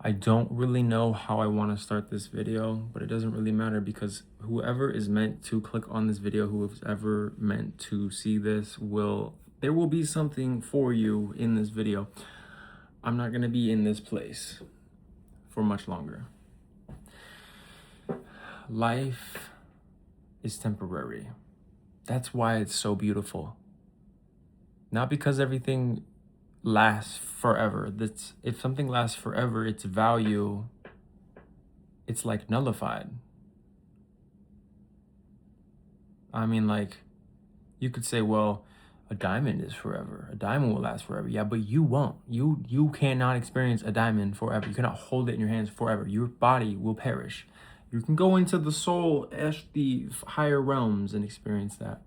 I don't really know how I want to start this video, but it doesn't really matter because whoever is meant to click on this video, whoever's ever meant to see this, there will be something for you in this video. I'm not going to be in this place for much longer. Life is temporary. That's why it's so beautiful. Not because everything lasts forever. If something lasts forever, its value, it's like nullified. I mean, like, you could say, well, a diamond is forever. A diamond will last forever. Yeah, but you won't. You cannot experience a diamond forever. You cannot hold it in your hands forever. Your body will perish. You can go into the soul, the higher realms, and experience that.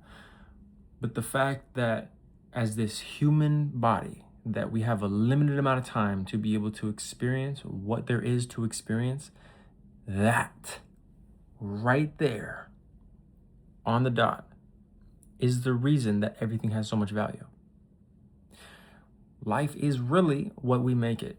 But the fact that as this human body, that we have a limited amount of time to be able to experience what there is to experience, that right there on the dot is the reason that everything has so much value. Life is really what we make it.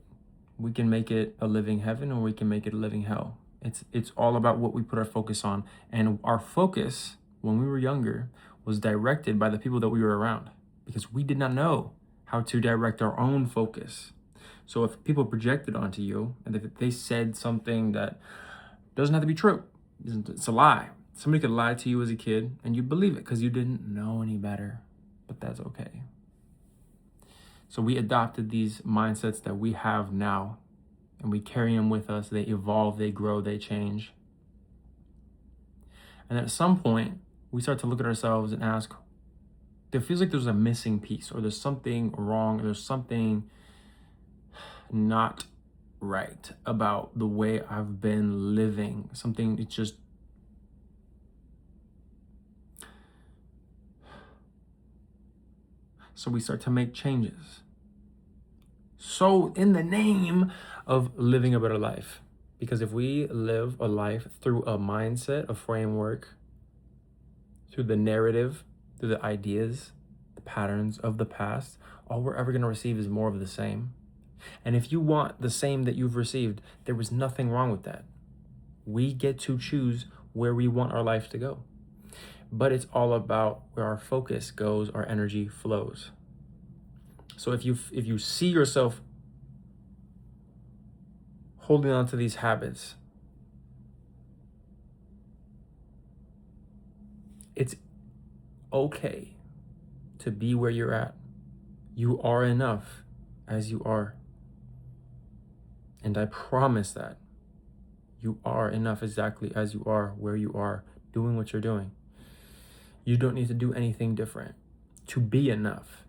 We can make it a living heaven or we can make it a living hell. It's all about what we put our focus on. And our focus when we were younger was directed by the people that we were around because we did not know how to direct our own focus. So if people projected onto you and if they said something that doesn't have to be true, it's a lie. Somebody could lie to you as a kid and you believe it because you didn't know any better, but that's okay. So we adopted these mindsets that we have now and we carry them with us. They evolve, they grow, they change. And at some point, we start to look at ourselves and ask, it feels like there's a missing piece or there's something wrong, or there's something not right about the way I've been living. Something, it's just, so we start to make changes. So in the name of living a better life, because if we live a life through a mindset, a framework, through the narrative, through the ideas, the patterns of the past, all we're ever going to receive is more of the same. And if you want the same that you've received, there was nothing wrong with that. We get to choose where we want our life to go. But it's all about where our focus goes, our energy flows. So if you see yourself holding on to these habits, it's okay to be where you're at. You are enough as you are. And I promise that you are enough exactly as you are, where you are, doing what you're doing. You don't need to do anything different to be enough.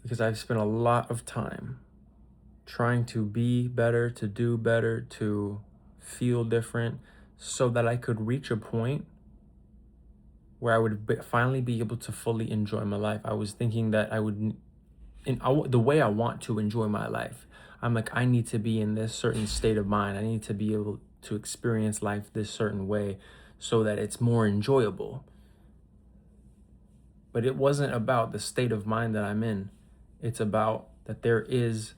Because I've spent a lot of time trying to be better, to do better, to feel different, so that I could reach a point where I would finally be able to fully enjoy my life. I was thinking that the way I want to enjoy my life, I'm like, I need to be in this certain state of mind. I need to be able to experience life this certain way so that it's more enjoyable. But it wasn't about the state of mind that I'm in. It's about that there is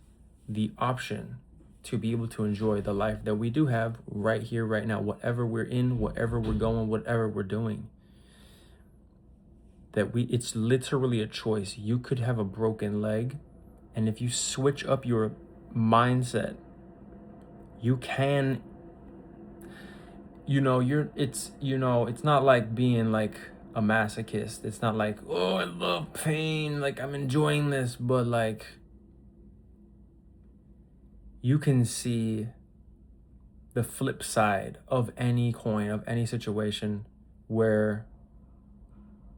the option to be able to enjoy the life that we do have right here, right now, whatever we're in, whatever we're going, whatever we're doing. It's literally a choice. You could have a broken leg, and if you switch up your mindset, you can, it's not like being like a masochist. It's not like, oh, I love pain, like I'm enjoying this, but like you can see the flip side of any coin, of any situation, where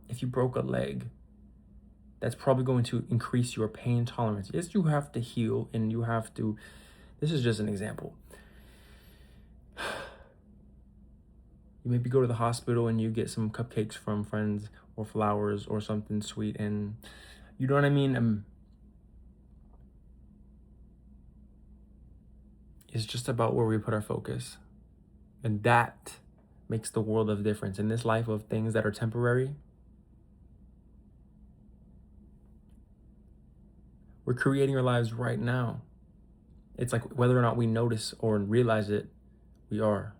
if you broke a leg, that's probably going to increase your pain tolerance. Yes, you have to heal and this is just an example. You maybe go to the hospital and you get some cupcakes from friends or flowers or something sweet, and you know what I mean? It's just about where we put our focus. And that makes the world of difference. In this life of things that are temporary, We're creating our lives right now. It's like whether or not we notice or realize it, we are.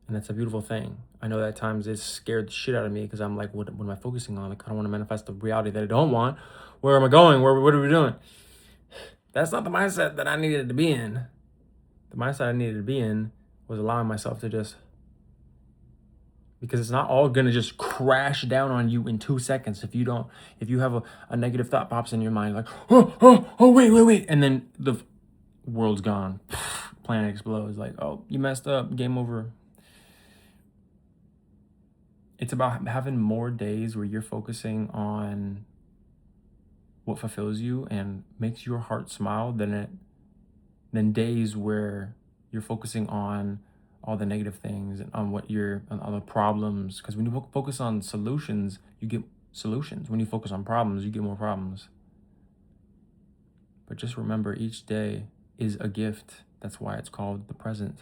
And that's a beautiful thing. I know that at times it scared the shit out of me because I'm like, what am I focusing on? Like, I don't want to manifest the reality that I don't want. Where am I going? What are we doing? That's not the mindset that I needed to be in. The mindset I needed to be in was allowing myself to just, because it's not all gonna just crash down on you in 2 seconds. If you have a negative thought pops in your mind, like, wait, and then the world's gone, planet explodes, like, oh, you messed up, game over. It's about having more days where you're focusing on what fulfills you and makes your heart smile than days where you're focusing on all the negative things and on on the problems. Because when you focus on solutions, you get solutions. When you focus on problems, you get more problems. But just remember, each day is a gift. That's why it's called the present.